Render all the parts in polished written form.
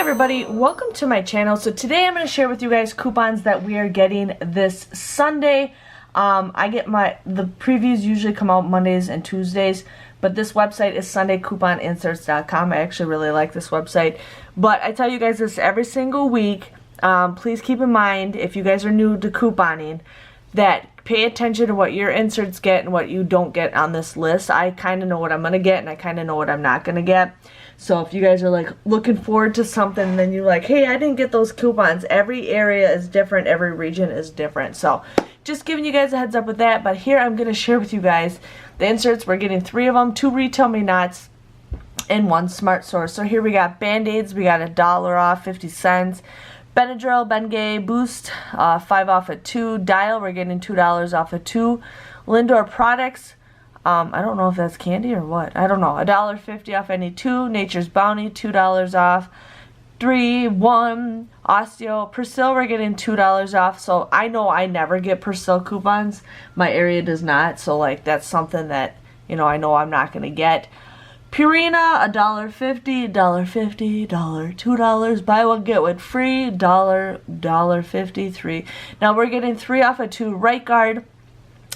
everybody, welcome to my channel. So today I'm going to share with you guys coupons that we are getting this Sunday. The previews usually come out Mondays and Tuesdays, but this website is SundayCouponInserts.com. I actually really like this website, but I tell you guys this every single week. Please keep in mind, if you guys are new to couponing, that pay attention to what your inserts get and what you don't get on this list. I kind of know what I'm going to get and I kind of know what I'm not going to get. So if you guys are like looking forward to something and then you're like, hey, I didn't get those coupons. Every area is different. Every region is different. So just giving you guys a heads up with that. But here I'm going to share with you guys the inserts. We're getting 3 of them, 2 Retail Me Nots and 1 Smart Source. So here we got Band-Aids. We got $1 off, 50 cents. Benadryl, Bengay, Boost, 5 off at 2. Dial, we're getting $2 off at 2. Lindor Products, I don't know if that's candy or what. I don't know. $1.50 off any 2. Nature's Bounty, $2 off. 3, 1. Osteo. Persil, we're getting $2 off. So I know I never get Persil coupons. My area does not. So like that's something that, you know, I know I'm not going to get. Purina, $1.50, $1.50, $2. Buy one, get one free, $1.50, 3. Now we're getting 3 off of 2 Right Guard,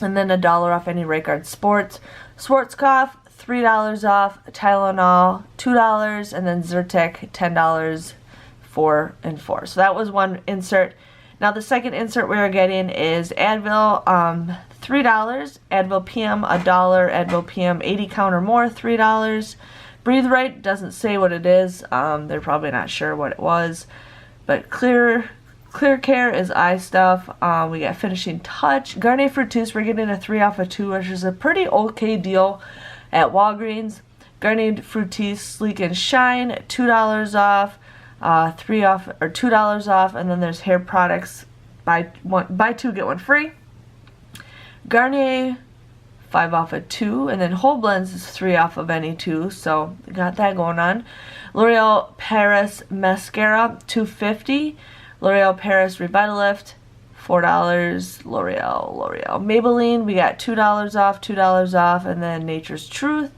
and then $1 off any Right Guard Sports. Schwarzkopf, $3 off. Tylenol, $2, and then Zyrtec, $10, 4 and 4. So that was one insert. Now the second insert we are getting is Advil, $3, Advil PM, $1, Advil PM 80 count or more, $3. Breathe Right, doesn't say what it is. They're probably not sure what it was. But Clear Care is eye stuff. We got Finishing Touch. Garnier Fructis, we're getting a 3 off of 2, which is a pretty okay deal at Walgreens. Garnier Fructis Sleek and Shine, $2 off. 3 off or $2 off, and then there's hair products, buy 2 get 1 free. Garnier, 5 off of 2, and then Whole Blends is 3 off of any 2, so got that going on. L'Oreal Paris Mascara, $2.50. L'Oreal Paris Revitalift, $4. L'Oreal Maybelline, we got $2 off, $2 off, and then Nature's Truth,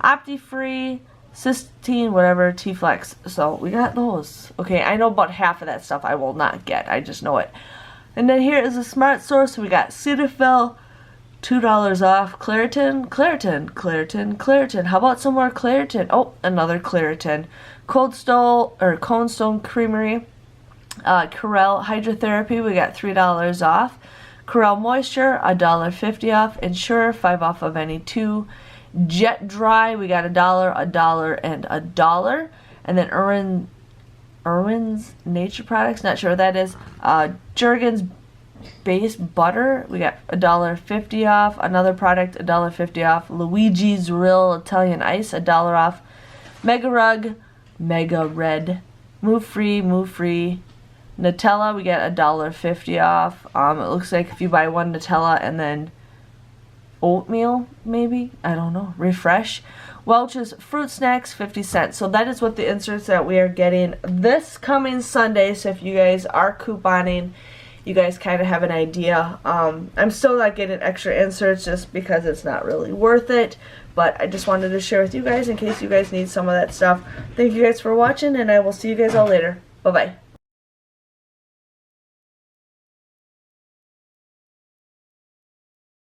Opti-Free, Cysteine, whatever, T-Flex. So we got those. Okay, I know about half of that stuff I will not get. I just know it. And then here is a Smart Source. We got Cetaphil, $2 off. Claritin. How about some more Claritin? Oh, another Claritin. Cone Stone Creamery. Corelle Hydrotherapy, we got $3 off. Corelle Moisture, $1.50 off. Ensure, 5 off of any 2. Jet Dry, we got $1, and $1. And then Irwin's Nature Products, not sure what that is. Jergens Base Butter, we got $1.50 off. Another product, $1.50 off. Luigi's Real Italian Ice, $1 off. Mega Rug, Mega Red, Move Free. Nutella, we get $1.50 off. It looks like if you buy 1 Nutella and then oatmeal, maybe, I don't know. Refresh. Welch's Fruit Snacks, 50 cents. So that is what the inserts that we are getting this coming Sunday. So if you guys are couponing, you guys kind of have an idea. I'm still not getting extra inserts just because it's not really worth it, but I just wanted to share with you guys in case you guys need some of that stuff. Thank you guys for watching, and I will see you guys all later. Bye bye.